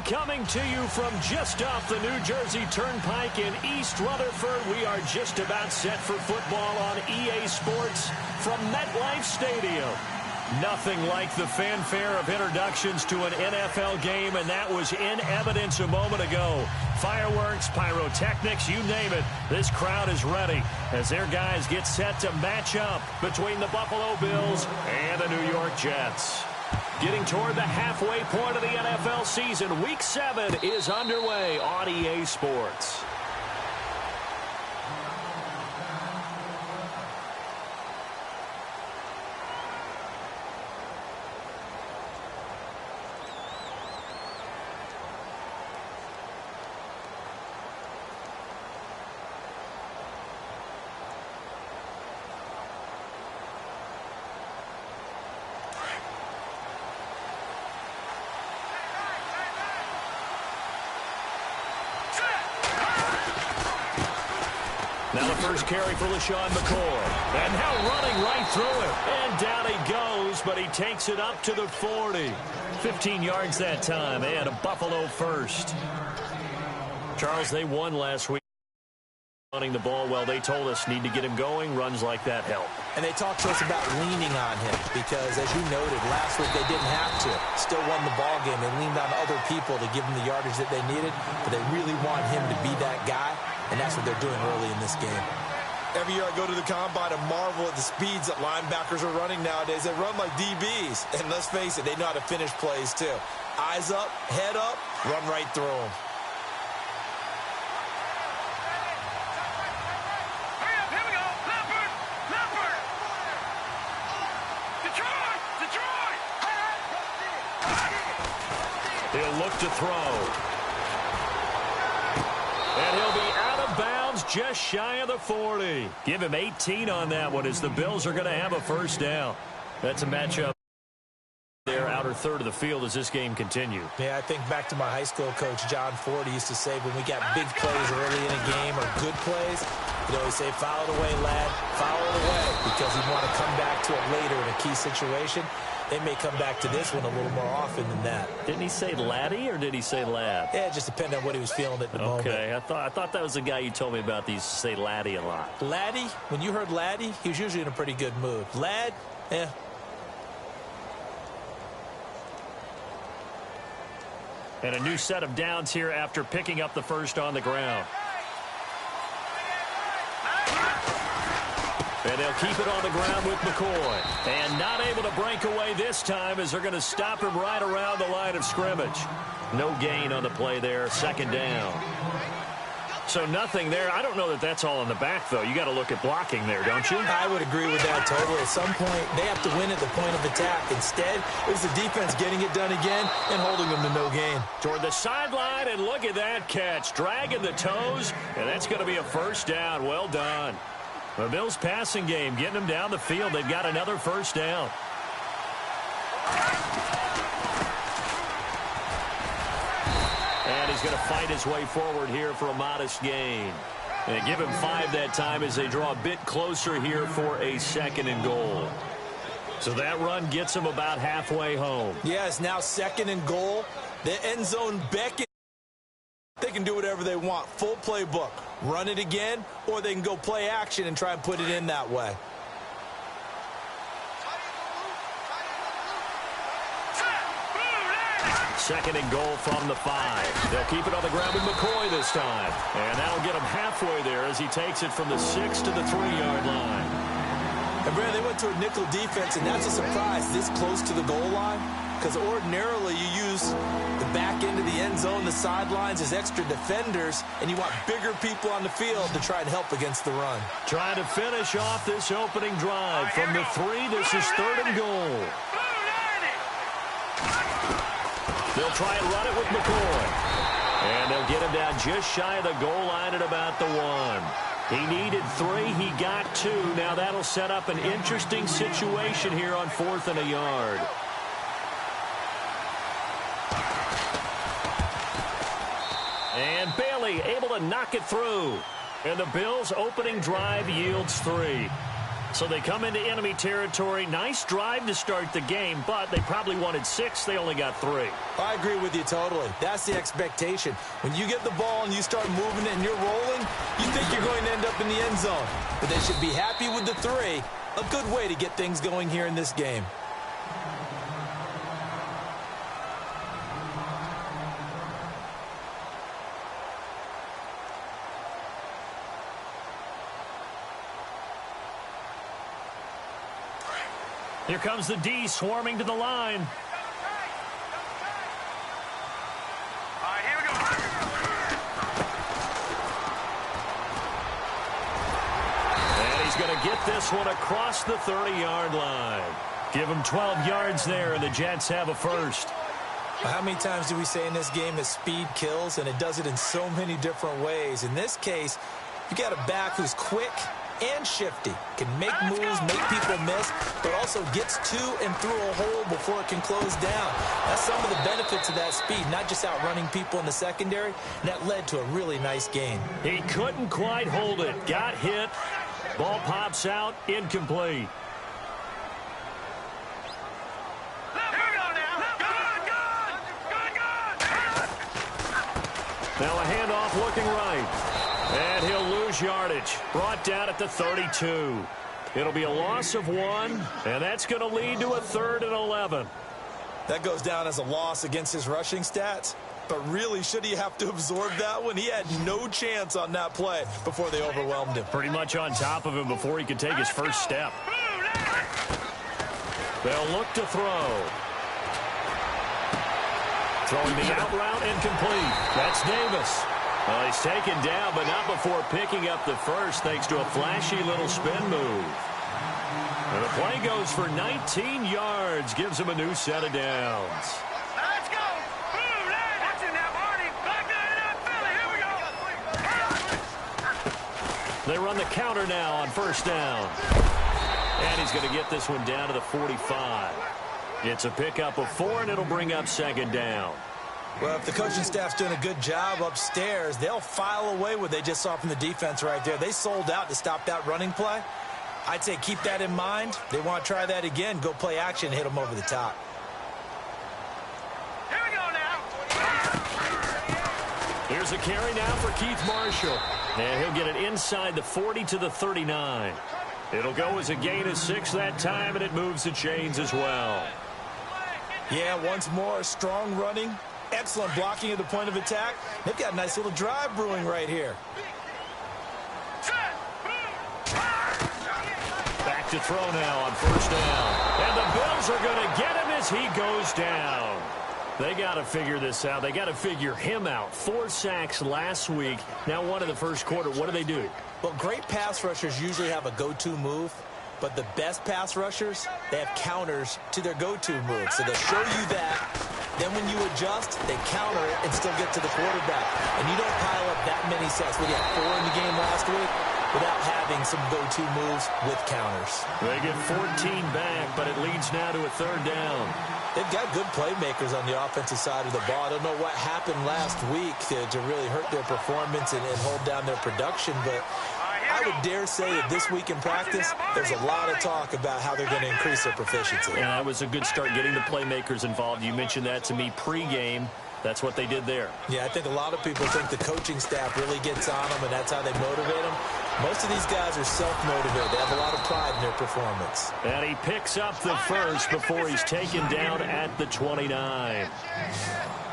coming to you from just off the New Jersey Turnpike in East Rutherford. We are just about set for football on EA Sports from MetLife Stadium. Nothing like the fanfare of introductions to an NFL game, and that was in evidence a moment ago. Fireworks, pyrotechnics, you name it. This crowd is ready as their guys get set to match up between the Buffalo Bills and the New York Jets. Getting toward the halfway point of the NFL season, Week 7 is underway on EA Sports. Now the first carry for LaShawn McCoy. And now running right through it. And down he goes, but he takes it up to the 40. 15 yards that time, and a Buffalo first. Charles, they won last week. Running the ball well, they told us need to get him going. Runs like that help. And they talked to us about leaning on him because, as you noted, last week they didn't have to. Still won the ball game. They leaned on other people to give them the yardage that they needed, but they really want him to be that guy, and that's what they're doing early in this game. Every year I go to the combine and marvel at the speeds that linebackers are running nowadays. They run like DBs, and let's face it, they know how to finish plays too. Eyes up, head up, run right through them. He'll look to throw. And he'll be out of bounds just shy of the 40. Give him 18 on that one as the Bills are going to have a first down. That's a matchup there, outer third of the field as this game continues. Yeah, I think back to my high school coach, John Ford. He used to say when we got big plays early in a game or good plays, he'd always say, foul it away, lad, foul it away, because he'd want to come back to it later in a key situation. They may come back to this one a little more often than that. Didn't he say laddie or did he say lad? Yeah, it just depended on what he was feeling at the moment. Okay, I thought that was the guy you told me about that used to say laddie a lot. Laddie, when you heard laddie, he was usually in a pretty good mood. Lad, eh. And a new set of downs here after picking up the first on the ground. And they'll keep it on the ground with McCoy. And not able to break away this time as they're going to stop him right around the line of scrimmage. No gain on the play there, second down. So nothing there. I don't know that that's all in the back, though. You got to look at blocking there, don't you? I would agree with that totally. At some point, they have to win at the point of attack. Instead, it was the defense getting it done again and holding them to no gain. Toward the sideline, and look at that catch. Dragging the toes, and that's going to be a first down. Well done. The Bills' passing game, getting them down the field. They've got another first down. And he's going to fight his way forward here for a modest gain. And give him 5 that time as they draw a bit closer here for a second and goal. So that run gets him about halfway home. Yeah, it's now second and goal. The end zone beckons. They can do whatever they want. Full playbook. Run it again, or they can go play action and try and put it in that way. Second and goal from the 5. They'll keep it on the ground with McCoy this time. And that'll get him halfway there as he takes it from the 6 to the 3-yard line. And, Brad, they went to a nickel defense, and that's a surprise this close to the goal line. Because ordinarily you use the back end of the end zone, the sidelines as extra defenders, and you want bigger people on the field to try and help against the run. Trying to finish off this opening drive from the 3. This is third and goal. They'll try and run it with McCoy. And they'll get him down just shy of the goal line at about the 1. He needed 3. He got 2. Now that'll set up an interesting situation here on 4th and a yard. And Bailey able to knock it through. And the Bills' opening drive yields 3. So they come into enemy territory. Nice drive to start the game, but they probably wanted 6. They only got 3. I agree with you totally. That's the expectation. When you get the ball and you start moving it and you're rolling, you think you're going to end up in the end zone. But they should be happy with the 3. A good way to get things going here in this game. Here comes the D swarming to the line. All right, here we go. And he's going to get this one across the 30-yard line. Give him 12 yards there, and the Jets have a first. How many times do we say in this game that speed kills, and it does it in so many different ways? In this case, you got a back who's quick and shifty, can make moves, make people miss, but also gets to and through a hole before it can close down. That's some of the benefits of that speed, not just outrunning people in the secondary, and that led to a really nice gain. He couldn't quite hold it. Got hit. Ball pops out. Incomplete. Now a handoff looking right. And he'll lose yardage. Brought down at the 32. It'll be a loss of 1, and that's going to lead to a 3rd and 11. That goes down as a loss against his rushing stats. But really, should he have to absorb that one? He had no chance on that play before they overwhelmed him. Pretty much on top of him before he could take his first step. They'll look to throw. Throwing the out route incomplete. That's Davis. Well, he's taken down, but not before picking up the first thanks to a flashy little spin move. And the play goes for 19 yards. Gives him a new set of downs. Let's go. Boom, that's it now, Marty. Back in, Philly. Here we go. They run the counter now on first down. And he's going to get this one down to the 45. It's a pickup of 4, and it'll bring up 2nd down. Well, if the coaching staff's doing a good job upstairs, they'll file away what they just saw from the defense right there. They sold out to stop that running play. I'd say keep that in mind. They want to try that again. Go play action, hit them over the top. Here we go now. Here's a carry now for Keith Marshall. And he'll get it inside the 40 to the 39. It'll go as a gain of 6 that time, and it moves the chains as well. Yeah, once more, strong running. Excellent blocking at the point of attack. They've got a nice little drive brewing right here. Back to throw now on first down. And the Bills are going to get him as he goes down. They got to figure this out. They got to figure him out. 4 sacks last week. Now 1 in the first quarter. What do? Well, great pass rushers usually have a go-to move. But the best pass rushers, they have counters to their go-to move. So they'll show you that. Then when you adjust, they counter it and still get to the quarterback. And you don't pile up that many sacks. We got 4 in the game last week without having some go-to moves with counters. They get 14 back, but it leads now to a 3rd down. They've got good playmakers on the offensive side of the ball. I don't know what happened last week to really hurt their performance and hold down their production, but I would dare say that this week in practice, there's a lot of talk about how they're going to increase their proficiency. And that was a good start getting the playmakers involved. You mentioned that to me pregame. That's what they did there. Yeah, I think a lot of people think the coaching staff really gets on them, and that's how they motivate them. Most of these guys are self-motivated. They have a lot of pride in their performance. And he picks up the first before he's taken down at the 29.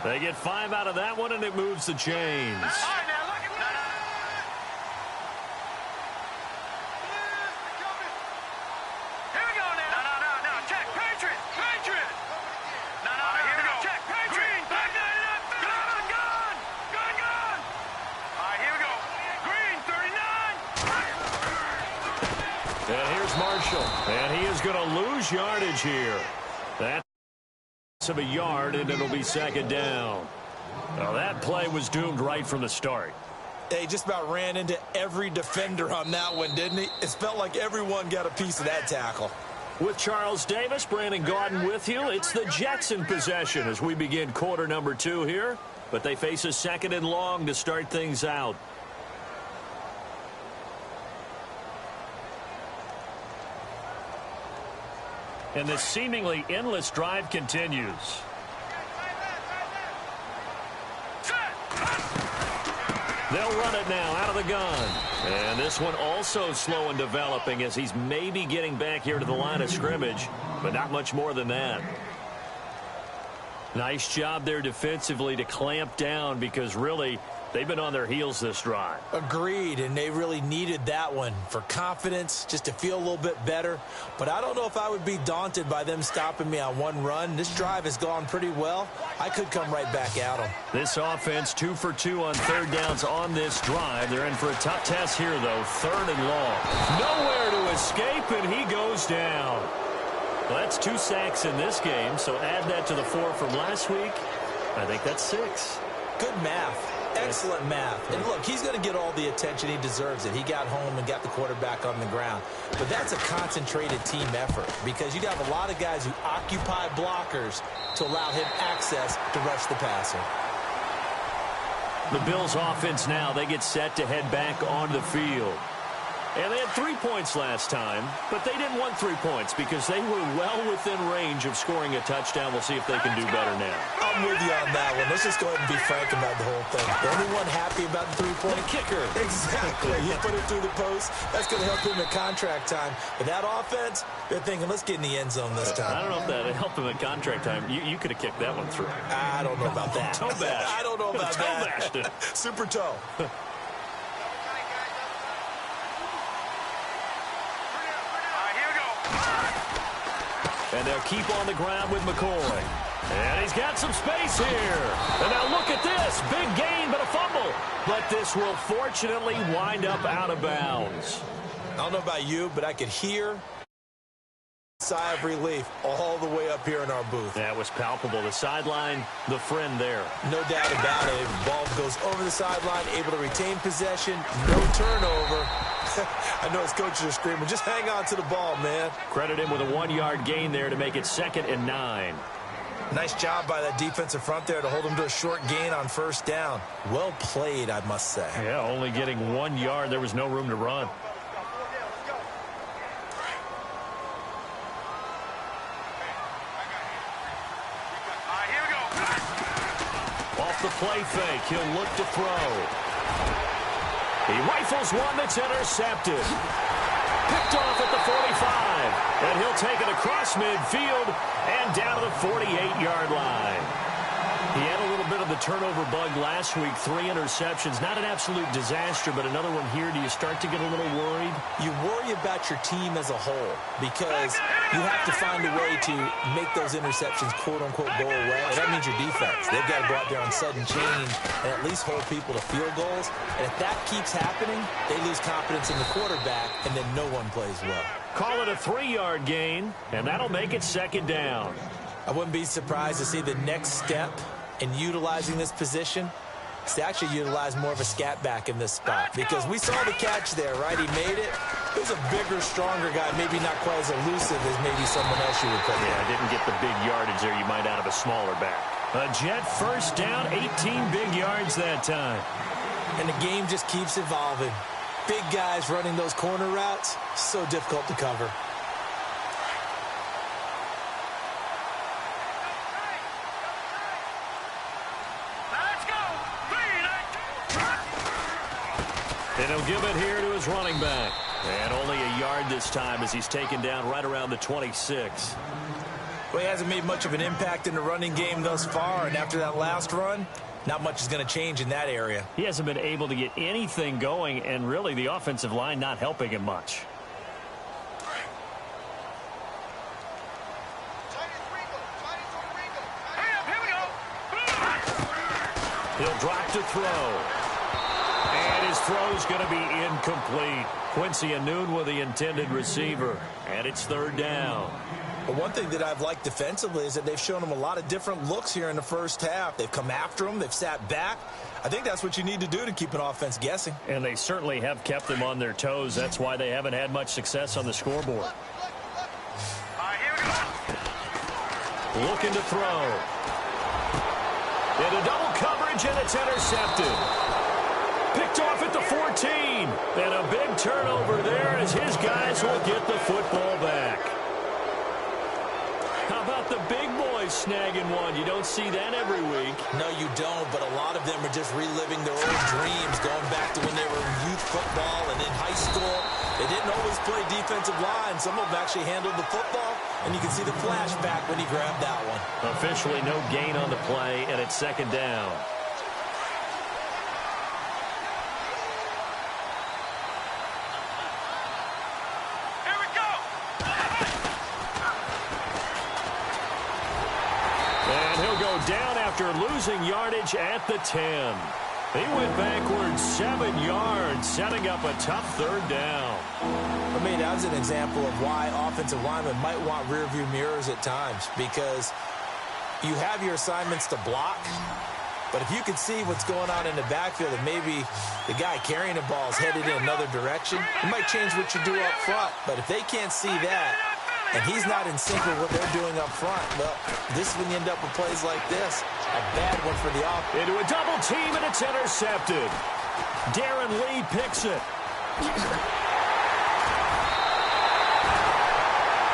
They get 5 out of that one, and it moves the chains. And here's Marshall, and he is going to lose yardage here. That's of a yard, and it'll be 2nd down. Now that play was doomed right from the start. He just about ran into every defender on that one, didn't he? It felt like everyone got a piece of that tackle. With Charles Davis, Brandon Gaudin with you. It's the Jets in possession as we begin quarter number 2 here. But they face a 2nd and long to start things out. And this seemingly endless drive continues. They'll run it now out of the gun. And this one also slow in developing as he's maybe getting back here to the line of scrimmage, but not much more than that. Nice job there defensively to clamp down because really they've been on their heels this drive. Agreed, and they really needed that one for confidence, just to feel a little bit better. But I don't know if I would be daunted by them stopping me on one run. This drive has gone pretty well. I could come right back at them. This offense 2 for 2 on third downs on this drive. They're in for a tough test here, though. 3rd and long. Nowhere to escape, and he goes down. Well, that's 2 sacks in this game, so add that to the 4 from last week. I think that's 6. Good math. Excellent math. And look, he's going to get all the attention. He deserves it. He got home and got the quarterback on the ground. But that's a concentrated team effort because you have a lot of guys who occupy blockers to allow him access to rush the passer. The Bills offense now, they get set to head back on the field. And they had 3 points last time, but they didn't want 3 points because they were well within range of scoring a touchdown. We'll see if they can do better now. I'm with you on that one. Let's just go ahead and be frank about the whole thing. The only one happy about the 3-point kicker. Exactly. He put it through the post. That's going to help him at contract time. But that offense, they're thinking, let's get in the end zone this time. I don't know if that helped him at contract time. You could have kicked that one through. I don't know about that. Toe bash. I don't know about that. Toe bashed it. Super toe. And they'll keep on the ground with McCoy. And he's got some space here. And now look at this. Big gain, but a fumble. But this will fortunately wind up out of bounds. I don't know about you, but I could hear a sigh of relief all the way up here in our booth. That was palpable. The sideline, the friend there. No doubt about it. The ball goes over the sideline, able to retain possession, no turnover. I know his coaches are screaming, just hang on to the ball, man. Credit him with a 1-yard gain there to make it 2nd and 9. Nice job by that defensive front there to hold him to a short gain on 1st down. Well played, I must say. Yeah, only getting 1 yard. There was no room to run. Here we go. Off the play fake, he'll look to throw. He rifles one that's intercepted. Picked off at the 45. And he'll take it across midfield and down to the 48-yard line. He had a little bit of the turnover bug last week. 3 interceptions. Not an absolute disaster, but another one here. Do you start to get a little worried? You worry about your team as a whole because you have to find a way to make those interceptions, quote-unquote, go away. And that means your defense. They've got to go out there on sudden change and at least hold people to field goals. And if that keeps happening, they lose confidence in the quarterback, and then no one plays well. Call it a 3-yard gain, and that'll make it 2nd down. I wouldn't be surprised to see the next step in utilizing this position is to actually utilize more of a scat back in this spot because we saw the catch there, right? He made it. It was a bigger, stronger guy, maybe not quite as elusive as maybe someone else you would put Yeah, didn't get the big yardage there you might out of a smaller back. A Jet 1st down, 18 big yards that time. And the game just keeps evolving. Big guys running those corner routes, so difficult to cover. And he'll give it here to his running back. And only a yard this time as he's taken down right around the 26. Well, he hasn't made much of an impact in the running game thus far, and after that last run, not much is going to change in that area. He hasn't been able to get anything going, and really the offensive line not helping him much. He'll drop to throw. And his throw's going to be incomplete. Quincy Anoon with the intended receiver. And it's 3rd down. But one thing that I've liked defensively is that they've shown him a lot of different looks here in the first half. They've come after him. They've sat back. I think that's what you need to do to keep an offense guessing. And they certainly have kept them on their toes. That's why they haven't had much success on the scoreboard. Here we go. Looking to throw. Into double coverage, and it's intercepted. Picked off at the 14. And a big turnover there as his guys will get the football back. How about the big boys snagging one? You don't see that every week. No, you don't, but a lot of them are just reliving their old dreams, going back to when they were in youth football and in high school. They didn't always play defensive line. Some of them actually handled the football, and you can see the flashback when he grabbed that one. Officially no gain on the play, and it's second down. Down after losing yardage at the 10. He went backwards 7 yards, setting up a tough third down. I mean, that was an example of why offensive linemen might want rearview mirrors at times, because you have your assignments to block, but if you can see what's going on in the backfield and maybe the guy carrying the ball is headed in another direction, it might change what you do up front. But if they can't see that, and he's not in sync with what they're doing up front, well, this is when you end up with plays like this. A bad one for the offense. Into a double team, and it's intercepted. Darren Lee picks it.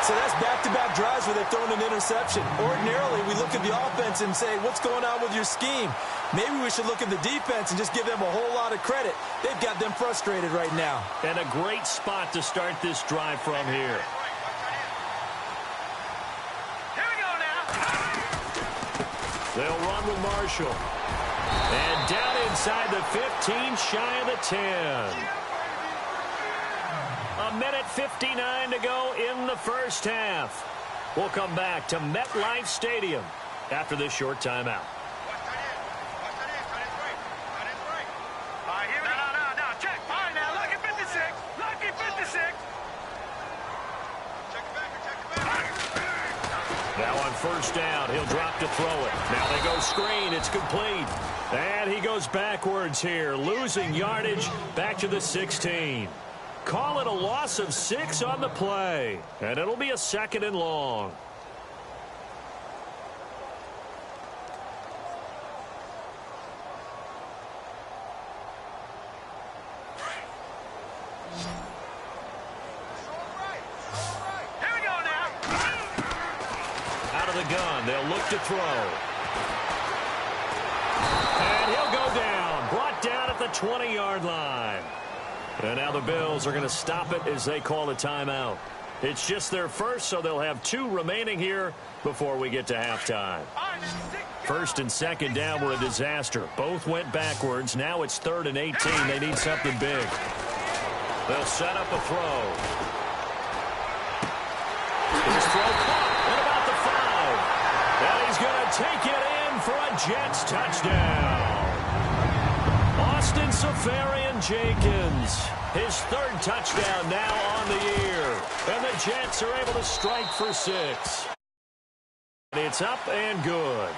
So that's back-to-back drives where they've thrown an interception. Ordinarily, we look at the offense and say, what's going on with your scheme? Maybe we should look at the defense and just give them a whole lot of credit. They've got them frustrated right now. And a great spot to start this drive from here. They'll run with Marshall. And down inside the 15, shy of the 10. A minute 59 to go in the first half. We'll come back to MetLife Stadium after this short timeout. Check. Fine now. Lucky 56. Lucky 56. Now on first down, he'll drop to throw it. Now they go screen. It's complete. And he goes backwards here, losing yardage back to the 16. Call it a loss of 6 on the play. And it'll be a second and long. Gun. They'll look to throw. And he'll go down. Brought down at the 20-yard line. And now the Bills are going to stop it as they call a timeout. It's just their first, so they'll have 2 remaining here before we get to halftime. First and second down were a disaster. Both went backwards. Now it's 3rd and 18. They need something big. They'll set up a throw. His throw caught. And he's going to take it in for a Jets touchdown. Austin Seferian-Jenkins, his 3rd touchdown now on the year. And the Jets are able to strike for 6. It's up and good.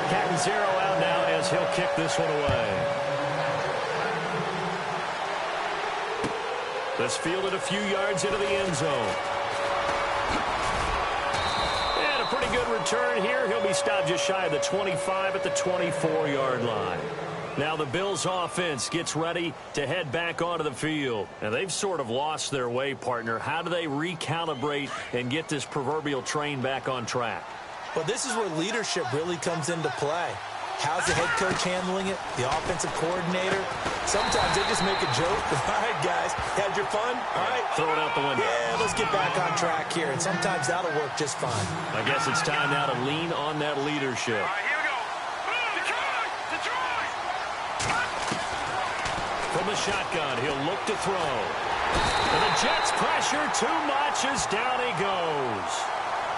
Catanzaro out now as he'll kick this one away. This fielded a few yards into the end zone. Pretty good return here. He'll be stopped just shy of the 25 at the 24-yard line. Now the Bills offense gets ready to head back onto the field. And they've sort of lost their way, partner. How do they recalibrate and get this proverbial train back on track? Well, this is where leadership really comes into play. How's the head coach handling it? The offensive coordinator? Sometimes they just make a joke. All right, guys, had your fun? All right. Throw it out the window. Yeah, let's get back on track here. And sometimes that'll work just fine. I guess it's time now to lean on that leadership. All right, here we go. Detroit! From the shotgun, he'll look to throw. And the Jets pressure too much as down he goes.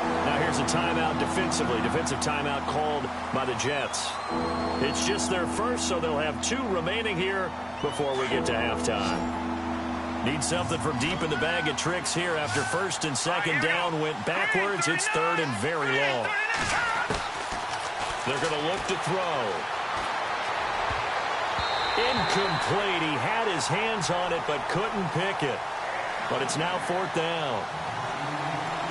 Now here's a timeout defensively. Defensive timeout called by the Jets. It's just their first, so they'll have 2 remaining here before we get to halftime. Need something from deep in the bag of tricks here after first and second down went backwards. It's 3rd and very long. They're going to look to throw. Incomplete. He had his hands on it but couldn't pick it. But it's now 4th down.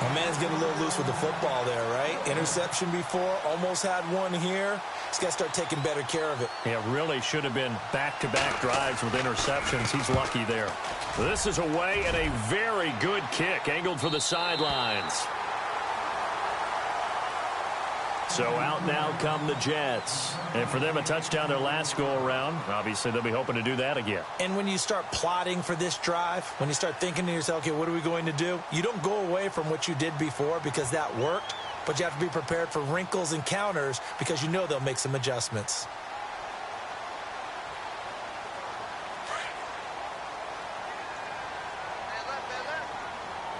My man's getting a little loose with the football there, right? Interception before, almost had one here. He's got to start taking better care of it. Yeah, really should have been back-to-back drives with interceptions. He's lucky there. This is away and a very good kick, angled for the sidelines. So out now come the Jets. And for them, a touchdown their last go-around. Obviously, they'll be hoping to do that again. And when you start plotting for this drive, when you start thinking to yourself, okay, what are we going to do? You don't go away from what you did before because that worked, but you have to be prepared for wrinkles and counters because you know they'll make some adjustments.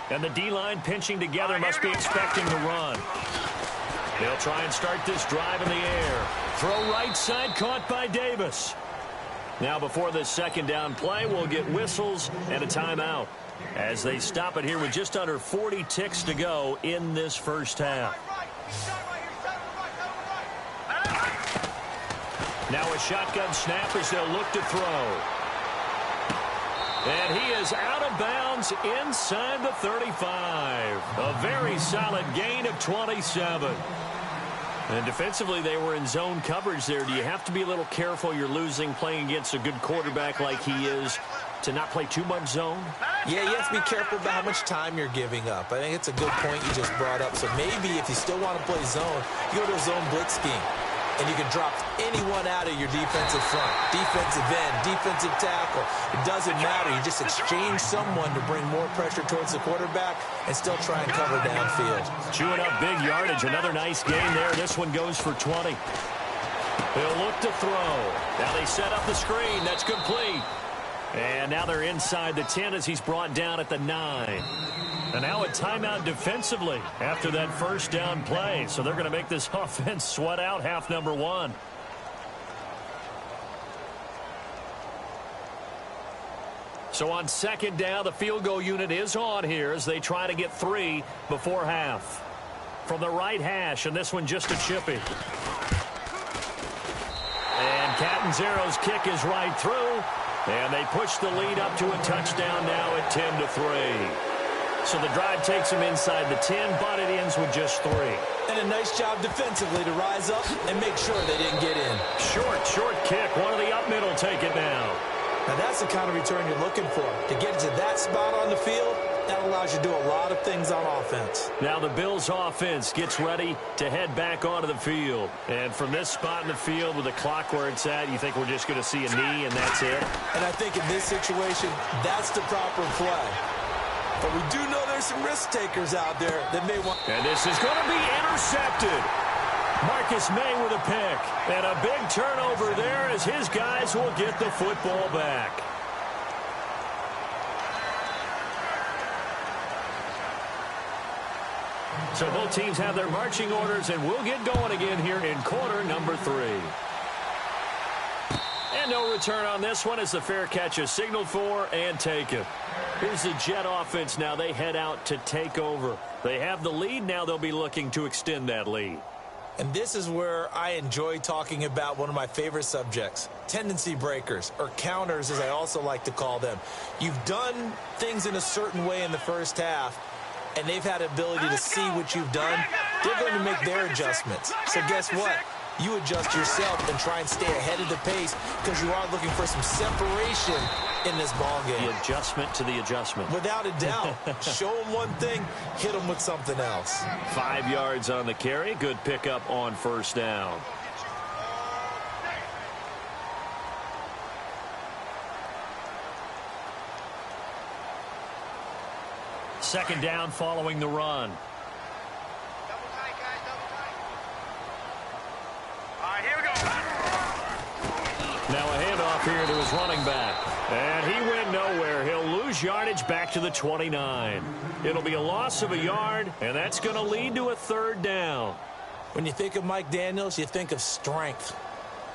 And the D-line pinching together must be expecting the run. They'll try and start this drive in the air. Throw right side, caught by Davis. Now before this second down play, we'll get whistles and a timeout as they stop it here with just under 40 ticks to go in this first half. Now a shotgun snap as they'll look to throw. And he is out of bounds inside the 35. A very solid gain of 27. And defensively, they were in zone coverage there. Do you have to be a little careful you're losing playing against a good quarterback like he is to not play too much zone? Yeah, you have to be careful about how much time you're giving up. I think it's a good point you just brought up. So maybe if you still want to play zone, you go to a zone blitz scheme. And you can drop anyone out of your defensive front, defensive end, defensive tackle. It doesn't matter. You just exchange someone to bring more pressure towards the quarterback and still try and cover downfield. Chewing up big yardage. Another nice gain there. This one goes for 20. They'll look to throw. Now they set up the screen. That's complete. And now they're inside the 10 as he's brought down at the 9. And now a timeout defensively after that first down play. So they're going to make this offense sweat out half number one. So on second down, the field goal unit is on here as they try to get 3 before half. From the right hash, and this one just a chippy. And Catanzaro's kick is right through. And they push the lead up to a touchdown now at 10-3. So the drive takes them inside the 10, but it ends with just 3. And a nice job defensively to rise up and make sure they didn't get in. Short kick. One of the up middle take it now. Now that's the kind of return you're looking for. To get to that spot on the field, that allows you to do a lot of things on offense. Now the Bills offense gets ready to head back onto the field. And from this spot in the field with the clock where it's at, you think we're just going to see a knee and that's it? And I think in this situation, that's the proper play. But we do know there's some risk takers out there that may want. And this is going to be intercepted. Marcus May with a pick. And a big turnover there as his guys will get the football back. So both teams have their marching orders, and we'll get going again here in quarter number 3. And no return on this one as the fair catch is signaled for and taken. Here's the Jet offense now. They head out to take over. They have the lead. Now they'll be looking to extend that lead. And this is where I enjoy talking about one of my favorite subjects, tendency breakers, or counters as I also like to call them. You've done things in a certain way in the first half, and they've had ability to see what you've done. They're going to make their adjustments. So guess what? You adjust yourself and try and stay ahead of the pace because you are looking for some separation in this ball game. The adjustment to the adjustment. Without a doubt. Show them one thing, hit them with something else. 5 yards on the carry. Good pickup on first down. Second down following the run. Now a handoff here to his running back. And he went nowhere. He'll lose yardage back to the 29. It'll be a loss of a yard, and that's going to lead to a third down. When you think of Mike Daniels, you think of strength.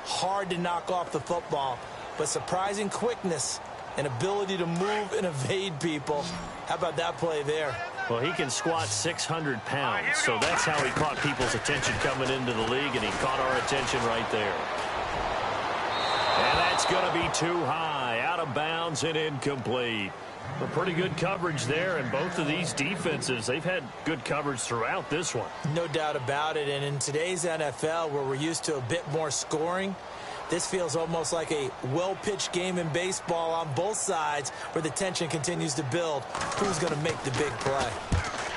Hard to knock off the football, but surprising quickness and ability to move and evade people. How about that play there? Well, he can squat 600 pounds, so that's how he caught people's attention coming into the league, and he caught our attention right there. And that's going to be too high, out of bounds and incomplete. Well, pretty good coverage there, and both of these defenses, they've had good coverage throughout this one. No doubt about it, and in today's NFL, where we're used to a bit more scoring, this feels almost like a well-pitched game in baseball on both sides where the tension continues to build. Who's going to make the big play?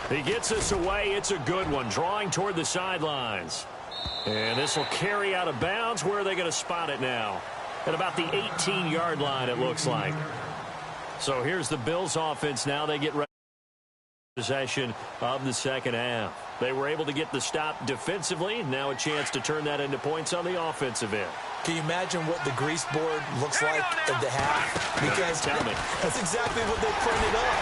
He gets us away. It's a good one, drawing toward the sidelines. And this will carry out of bounds. Where are they going to spot it now? At about the 18-yard line, it looks like. So here's the Bills offense now. They get ready for possession of the second half. They were able to get the stop defensively. Now a chance to turn that into points on the offensive end. Can you imagine what the grease board looks like at the half? Because Tell me. that's exactly what they printed up.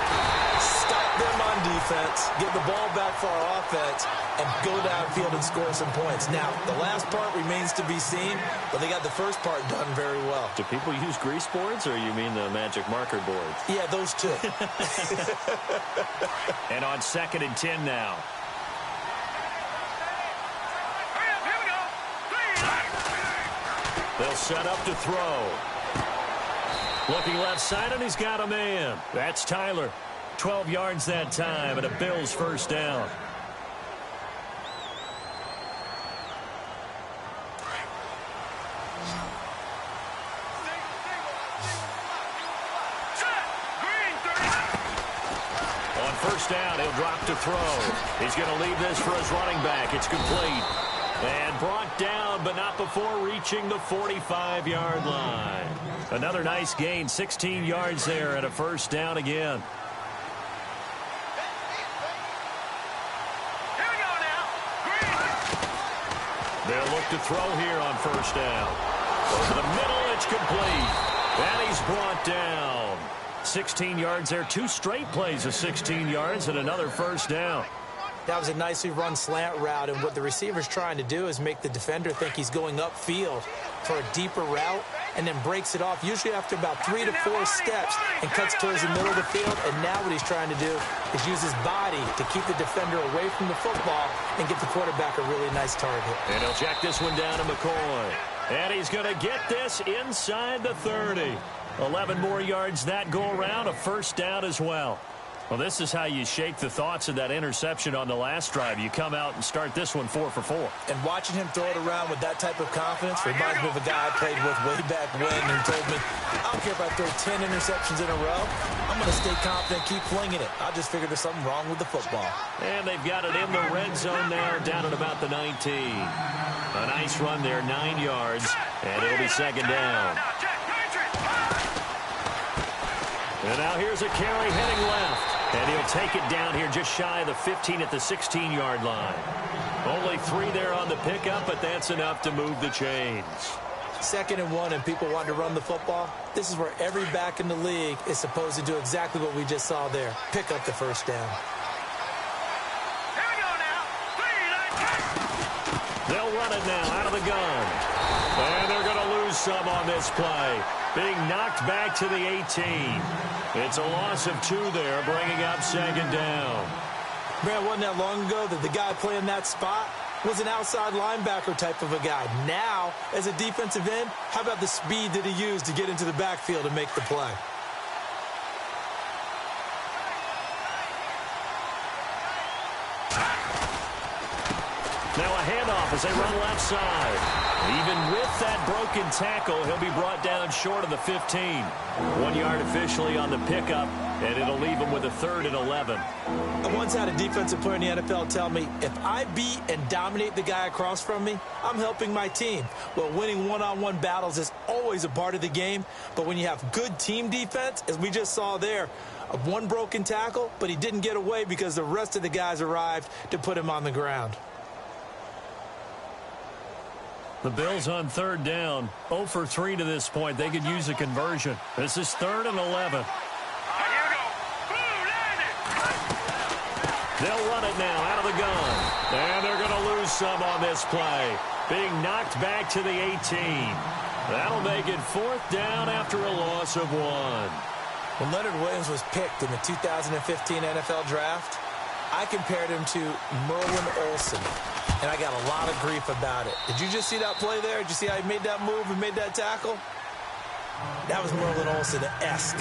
Stop them on defense, get the ball back for our offense, and go downfield and score some points. Now, the last part remains to be seen, but they got the first part done very well. Do people use grease boards, or you mean the magic marker boards? Yeah, those two. And on 2nd and 10 now. They'll set up to throw. Looking left side, and he's got a man. That's Tyler. 12 yards that time, and a Bills first down. On first down, he'll drop to throw. He's going to leave this for his running back. It's complete. And brought down, but not before reaching the 45-yard line. Another nice gain, 16 yards there, and a first down again. Here we go now. They'll look to throw here on first down. Over the middle, it's complete. And he's brought down. 16 yards there, 2 straight plays of 16 yards and another first down. That was a nicely run slant route, and what the receiver's trying to do is make the defender think he's going upfield for a deeper route and then breaks it off, usually after about 3 to 4 steps, and cuts towards the middle of the field. And now what he's trying to do is use his body to keep the defender away from the football and get the quarterback a really nice target. And he'll check this one down to McCoy. And he's going to get this inside the 30. 11 more yards that go around, a first down as well. Well, this is how you shake the thoughts of that interception on the last drive. You come out and start this one 4 for 4. And watching him throw it around with that type of confidence reminds me of a guy I played with way back when who told me, I don't care if I throw 10 interceptions in a row. I'm going to stay confident, keep flinging it. I just figured there's something wrong with the football. And they've got it in the red zone now, down at about the 19. A nice run there, 9 yards, and it'll be second down. And now here's a carry heading left. And he'll take it down here just shy of the 15 at the 16-yard line. Only 3 there on the pickup, but that's enough to move the chains. 2nd and 1, and people want to run the football. This is where every back in the league is supposed to do exactly what we just saw there. Pick up the first down. Here we go now. They'll run it now out of the gun. And they're going to lose some on this play. Being knocked back to the 18. It's a loss of 2 there, bringing up second down. Man, wasn't that long ago that the guy playing that spot was an outside linebacker type of a guy. Now, as a defensive end, how about the speed that he used to get into the backfield and make the play? Now a handoff as they run left side. Even with that broken tackle, he'll be brought down short of the 15. 1 yard officially on the pickup, and it'll leave him with a 3rd and 11. I once had a defensive player in the NFL tell me, if I beat and dominate the guy across from me, I'm helping my team. Well, winning one-on-one battles is always a part of the game, but when you have good team defense, as we just saw there, one broken tackle, but he didn't get away because the rest of the guys arrived to put him on the ground. The Bills on 3rd down, 0 for 3 to this point. They could use a conversion. This is 3rd and 11. They'll run it now out of the gun. And they're going to lose some on this play. Being knocked back to the 18. That'll make it 4th down after a loss of 1. When Leonard Williams was picked in the 2015 NFL Draft, I compared him to Merlin Olsen. And I got a lot of grief about it. Did you just see that play there? Did you see how he made that move and made that tackle? That was Merlin Olsen-esque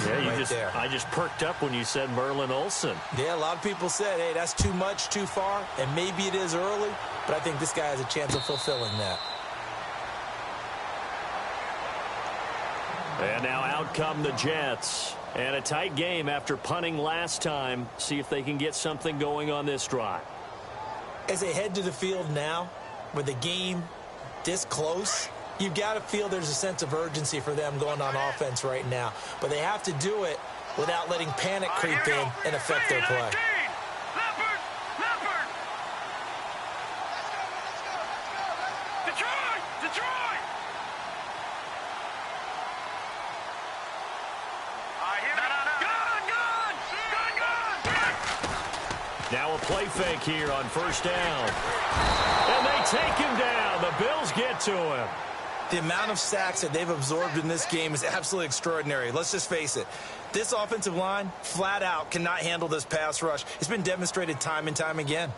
there. I just perked up when you said Merlin Olsen. Yeah, a lot of people said, hey, that's too much, too far, and maybe it is early, but I think this guy has a chance of fulfilling that. And now out come the Jets. And a tight game after punting last time. See if they can get something going on this drive. As they head to the field now, with the game this close, you've got to feel there's a sense of urgency for them going on offense right now. But they have to do it without letting panic creep in and affect their play. Now a play fake here on first down. And they take him down. The Bills get to him. The amount of sacks that they've absorbed in this game is absolutely extraordinary. Let's just face it. This offensive line, flat out, cannot handle this pass rush. It's been demonstrated time and time again.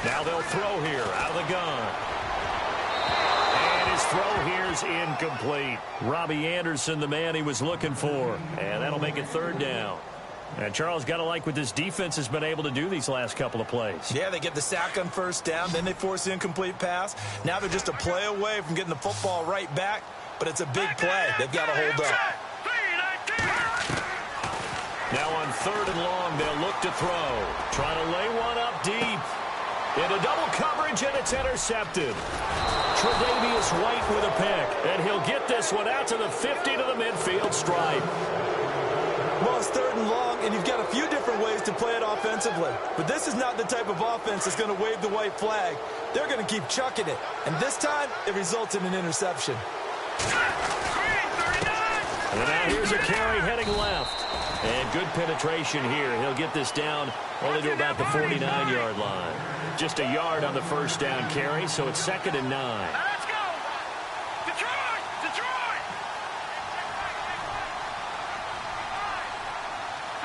Now they'll throw here out of the gun. And his throw here's incomplete. Robbie Anderson, the man he was looking for. And that'll make it third down. And Charles, got to like what this defense has been able to do these last couple of plays. Yeah, they get the sack on first down, then they force the incomplete pass. Now they're just a play away from getting the football right back, but it's a big play. They've got to hold up. Now on third and long, they'll look to throw. Trying to lay one up deep. Into double coverage, and it's intercepted. Tre'Davious White with a pick, and he'll get this one out to the 50 to the midfield stripe. Well, it's third and long, and you've got a few different ways to play it offensively. But this is not the type of offense that's going to wave the white flag. They're going to keep chucking it. And this time, it results in an interception. And now here's a carry heading left. And good penetration here. He'll get this down only to about the 49-yard line. Just a yard on the first down carry, so it's 2nd and 9. Let's go! Detroit! Detroit!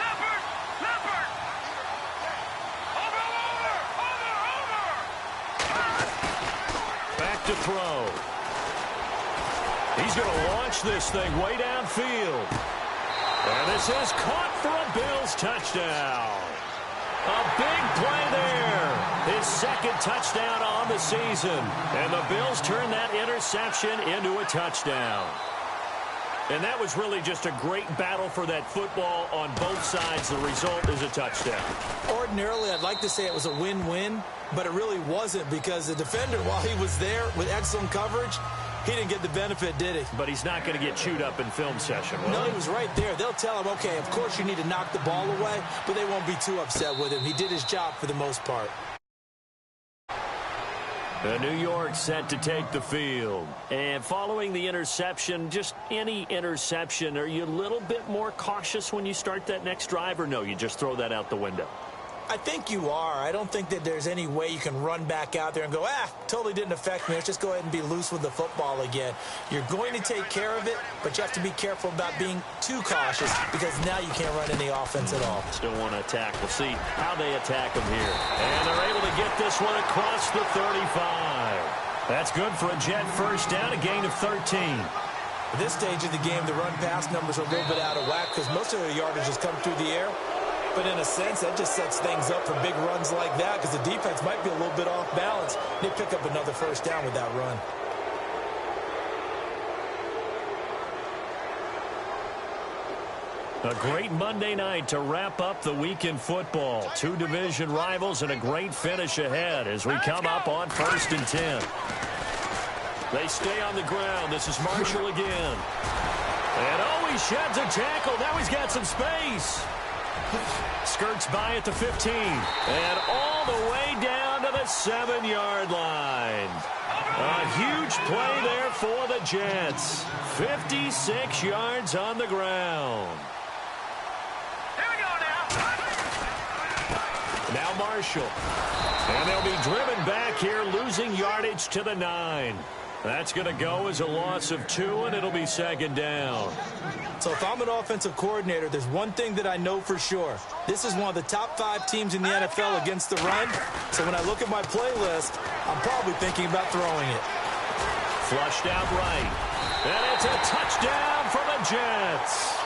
Leopard! Leopard! Over! Back to throw. He's going to launch this thing way downfield. And this is caught for a Bills touchdown. A big play there. His 2nd touchdown on the season. And the Bills turn that interception into a touchdown. And that was really just a great battle for that football on both sides. The result is a touchdown. Ordinarily, I'd like to say it was a win-win, but it really wasn't because the defender, while he was there with excellent coverage, he didn't get the benefit, did he? But he's not going to get chewed up in film session, will No, he? he was right there. They'll tell him, okay, of course you need to knock the ball away, but they won't be too upset with him. He did his job for the most part. The New York set to take the field. And following the interception, just any interception, are you a little bit more cautious when you start that next drive, or no, you just throw that out the window? I think you are. I don't think that there's any way you can run back out there and go, totally didn't affect me. Let's just go ahead and be loose with the football again. You're going to take care of it, but you have to be careful about being too cautious because now you can't run any offense at all. Still want to attack. We'll see how they attack them here. And they're able to get this one across the 35. That's good for a Jet first down, a gain of 13. At this stage of the game, the run-pass numbers are a little bit out of whack because most of their yardage has come through the air. But in a sense, that just sets things up for big runs like that because the defense might be a little bit off balance. They pick up another first down with that run. A great Monday night to wrap up the week in football. Two division rivals and a great finish ahead as we come up on 1st and 10. They stay on the ground. This is Marshall again. And he sheds a tackle. Now he's got some space. Skirts by at the 15. And all the way down to the 7-yard line. A huge play there for the Jets. 56 yards on the ground. Here we go now. Now Now Marshall. And they'll be driven back here, losing yardage to the 9. That's going to go as a loss of 2, and it'll be second down. So if I'm an offensive coordinator, there's one thing that I know for sure. This is one of the top 5 teams in the NFL against the run. So when I look at my playlist, I'm probably thinking about throwing it. Flushed out right. And it's a touchdown for the Jets.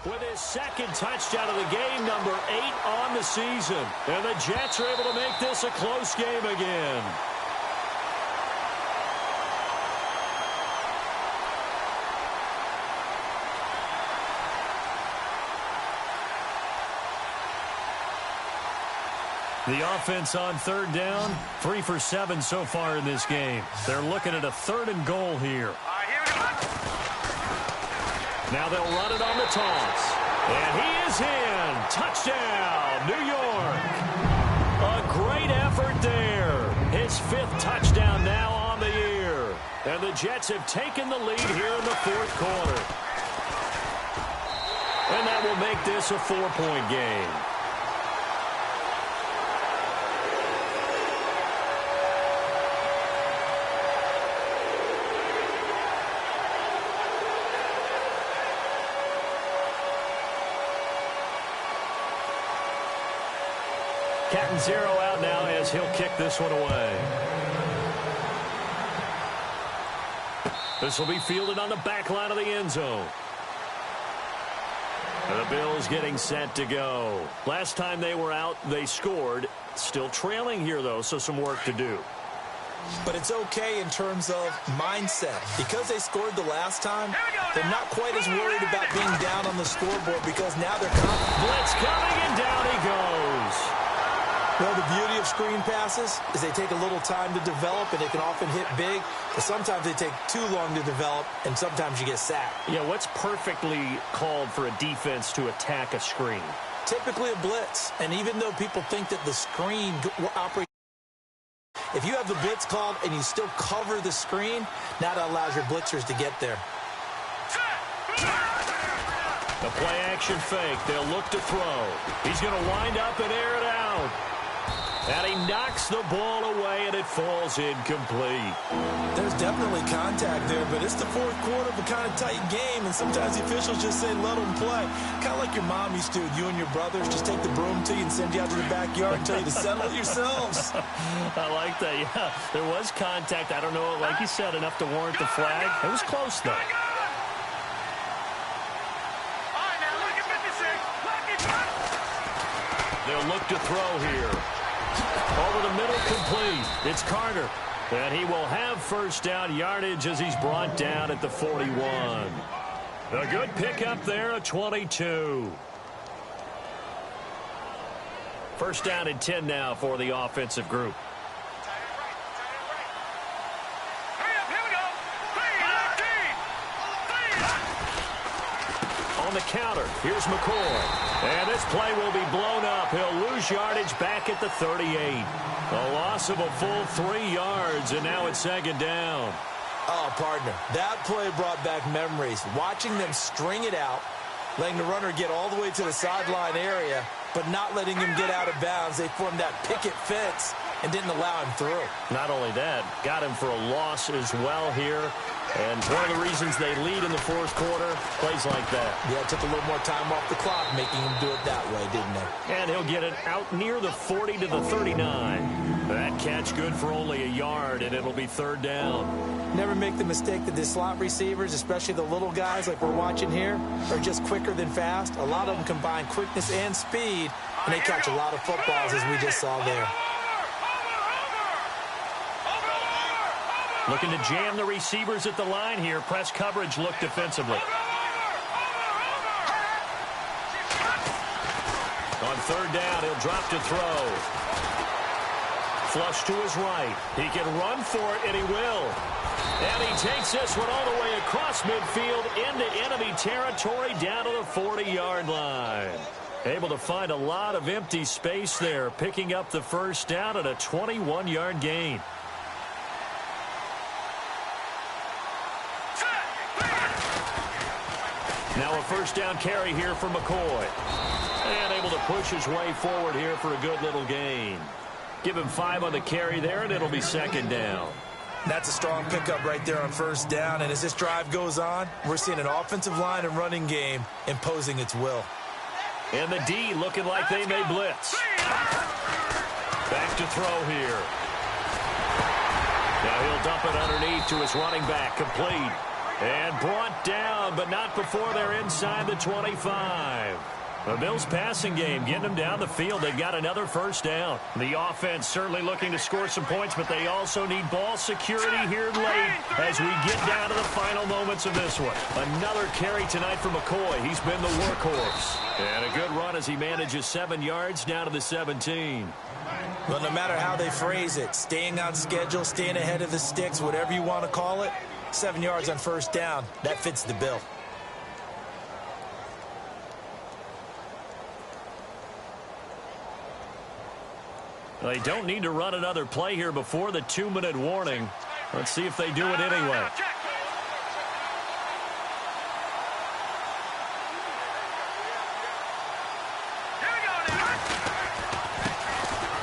With his second touchdown of the game, number 8 on the season. And the Jets are able to make this a close game again. The offense on third down, 3 for 7 so far in this game. They're looking at a 3rd and goal here. Now they'll run it on the toss. And he is in. Touchdown, New York. A great effort there. His 5th touchdown now on the year. And the Jets have taken the lead here in the 4th quarter. And that will make this a 4-point game. Captain Zero out now as he'll kick this one away. This will be fielded on the back line of the end zone. And the Bills getting set to go. Last time they were out, they scored. Still trailing here, though, so some work to do. But it's okay in terms of mindset. Because they scored the last time, they're not quite as worried about being down on the scoreboard because now they're confident. Blitz coming, and down he goes. Well, the beauty of screen passes is they take a little time to develop, and they can often hit big. But sometimes they take too long to develop, and sometimes you get sacked. Yeah, what's perfectly called for a defense to attack a screen? Typically a blitz. And even though people think that the screen operates, if you have the blitz called and you still cover the screen, now that allows your blitzers to get there. The play-action fake. They'll look to throw. He's going to wind up and air it out. And he knocks the ball away, and it falls incomplete. There's definitely contact there, but it's the 4th quarter of a kind of tight game, and sometimes the officials just say, let them play. Kind of like your mom used to, you and your brothers, just take the broom to you and send you out to the backyard and tell you to settle it yourselves. I like that, yeah. There was contact. I don't know, like you said, enough to warrant the flag. It was close, though. They'll look to throw here. Over the middle, complete. It's Carter. And he will have first down yardage as he's brought down at the 41. A good pickup there, a 22. First down and 10 now for the offensive group. On the counter, here's McCoy. And this play will be blown up. He'll lose yardage back at the 38. A loss of a full 3 yards, and now it's second down. Oh, partner, that play brought back memories. Watching them string it out, letting the runner get all the way to the sideline area, but not letting him get out of bounds. They formed that picket fence and didn't allow him through. Not only that, got him for a loss as well here. And one of the reasons they lead in the 4th quarter, plays like that. Yeah, it took a little more time off the clock, making him do it that way, didn't they? And he'll get it out near the 40 to the 39. That catch good for only a yard, and it'll be third down. Never make the mistake that the slot receivers, especially the little guys like we're watching here, are just quicker than fast. A lot of them combine quickness and speed, and they catch a lot of footballs, as we just saw there. Looking to jam the receivers at the line here. Press coverage look defensively. On third down, he'll drop to throw. Flush to his right. He can run for it, and he will. And he takes this one all the way across midfield into enemy territory down to the 40-yard line. Able to find a lot of empty space there, picking up the first down at a 21-yard gain. Now a first down carry here for McCoy. And able to push his way forward here for a good little gain. Give him 5 on the carry there, and it'll be second down. That's a strong pickup right there on first down. And as this drive goes on, we're seeing an offensive line and running game imposing its will. And the D looking like they may blitz. Back to throw here. Now he'll dump it underneath to his running back. Complete. And brought down, but not before they're inside the 25. The Bills' passing game getting them down the field. They've got another first down. The offense certainly looking to score some points, but they also need ball security here late as we get down to the final moments of this one. Another carry tonight for McCoy. He's been the workhorse. And a good run as he manages 7 yards down to the 17. Well, no matter how they phrase it, staying on schedule, staying ahead of the sticks, whatever you want to call it, 7 yards on first down, that fits the bill. They don't need to run another play here before the 2-minute warning. Let's see if they do it anyway.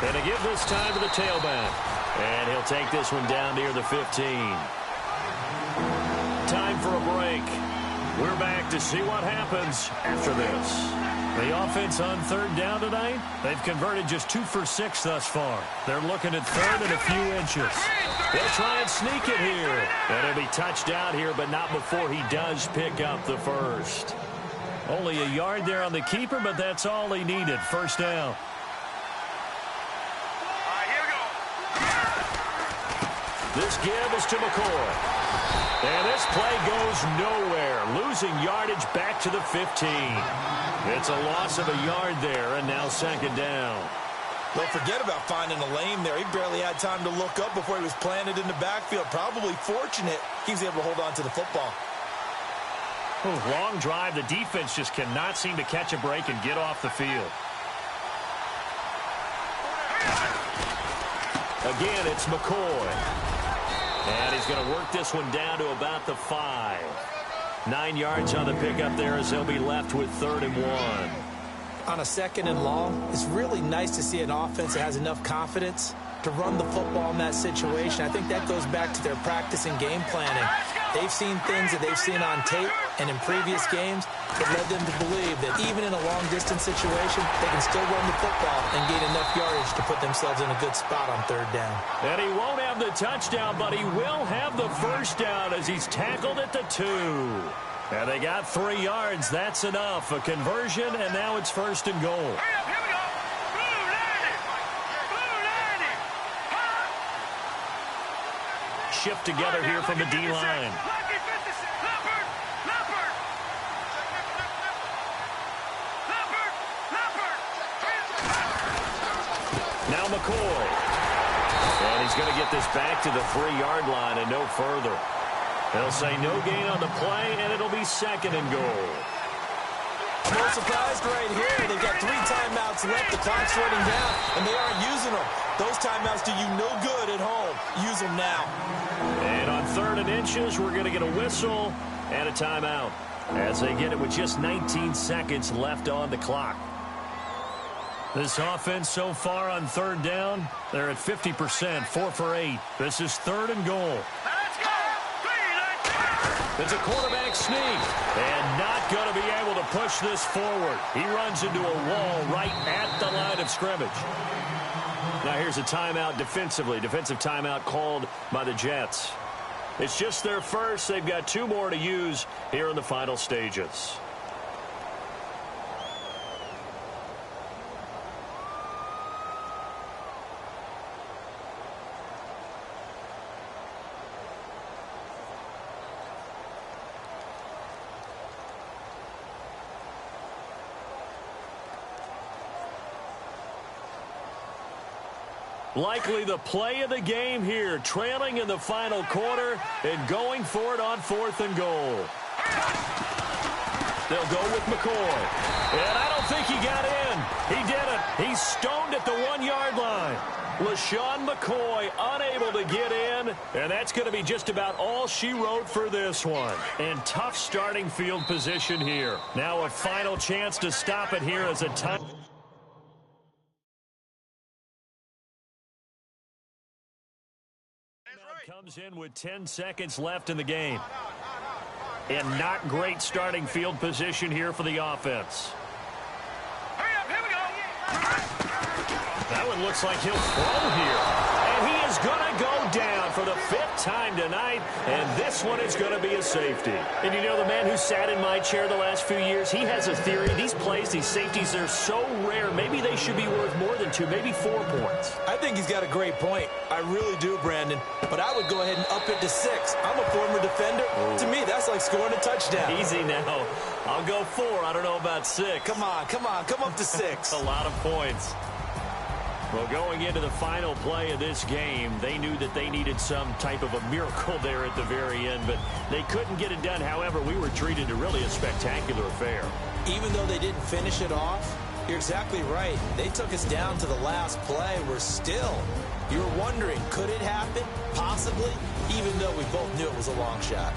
And to give this time to the tailback. And he'll take this one down near the 15. Time for a break. We're back to see what happens after this. The offense on third down tonight, they've converted just 2 for 6 thus far. They're looking at third and a few inches. They'll try and sneak it here. And he'll be touched out here, but not before he does pick up the first. Only a yard there on the keeper, but that's all he needed. First down. This give is to McCoy. And this play goes nowhere. Losing yardage back to the 15. It's a loss of a yard there, and now second down. Don't forget about finding a lane there. He barely had time to look up before he was planted in the backfield. Probably fortunate he was able to hold on to the football. Long drive. The defense just cannot seem to catch a break and get off the field. Again, it's McCoy. And he's going to work this one down to about the 5. 9 yards on the pickup there as they'll be left with 3rd and 1. On a 2nd and long, it's really nice to see an offense that has enough confidence to run the football in that situation. I think that goes back to their practice and game planning. They've seen things that they've seen on tape and in previous games that led them to believe that even in a long-distance situation, they can still run the football and gain enough yardage to put themselves in a good spot on 3rd down. And he won't have the touchdown, but he will have the first down as he's tackled at the 2. And they got 3 yards. That's enough. A conversion, and now it's 1st and goal. Shift together here from the D-line. Now McCoy. And he's going to get this back to the 3-yard line and no further. They'll say no gain on the play, and it'll be 2nd and goal. I'm a little surprised right here. They've got 3 timeouts left. The clock's running down, and they aren't using them. Those timeouts do you no good at home. Use them now. And on 3rd and inches, we're going to get a whistle and a timeout as they get it with just 19 seconds left on the clock. This offense so far on 3rd down, they're at 50%, 4 for 8. This is 3rd and goal. It's a quarterback sneak, and not going to be able to push this forward. He runs into a wall right at the line of scrimmage. Now here's a timeout defensively. Defensive timeout called by the Jets. It's just their first. They've got 2 more to use here in the final stages. Likely the play of the game here, trailing in the final quarter and going for it on 4th and goal. They'll go with McCoy. And I don't think he got in. He didn't. He's stoned at the 1-yard line. LaShawn McCoy unable to get in, and that's going to be just about all she wrote for this one. And tough starting field position here. Now a final chance to stop it here as a time. Comes in with 10 seconds left in the game. And not great starting field position here for the offense. Hurry up, here we go. That one looks like he'll throw here. And he is going to go down for the 5th time tonight. And this one is going to be a safety. And you know, the man who sat in my chair the last few years, he has a theory. These plays, these safeties, they're so rare. Maybe they should be worth more than 2, maybe 4 points. I think he's got a great point. I really do, Brandon. But I would go ahead and up it to 6. I'm a former defender. To me, that's like scoring a touchdown. Easy now. I'll go 4. I don't know about 6. Come on. Come up to 6. A lot of points. Well, going into the final play of this game, they knew that they needed some type of a miracle there at the very end, but they couldn't get it done. However, we were treated to really a spectacular affair. Even though they didn't finish it off, you're exactly right. They took us down to the last play. You were wondering, could it happen? Possibly, even though we both knew it was a long shot.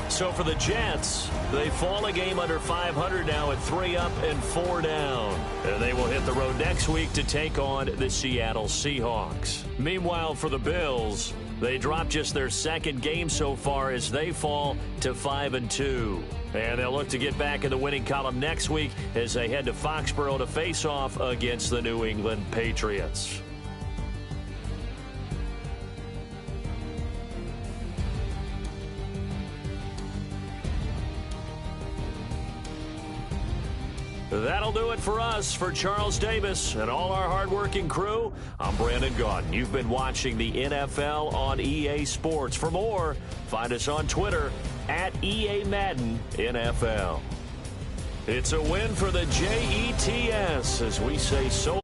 So for the Jets, they fall a game under 500 now at 3 up and 4 down. And they will hit the road next week to take on the Seattle Seahawks. Meanwhile, for the Bills, they drop just their 2nd game so far as they fall to 5-2. And they'll look to get back in the winning column next week as they head to Foxborough to face off against the New England Patriots. That'll do it for us. For Charles Davis and all our hardworking crew, I'm Brandon Gaudin. You've been watching the NFL on EA Sports. For more, find us on Twitter at EA Madden NFL. It's a win for the Jets as we say so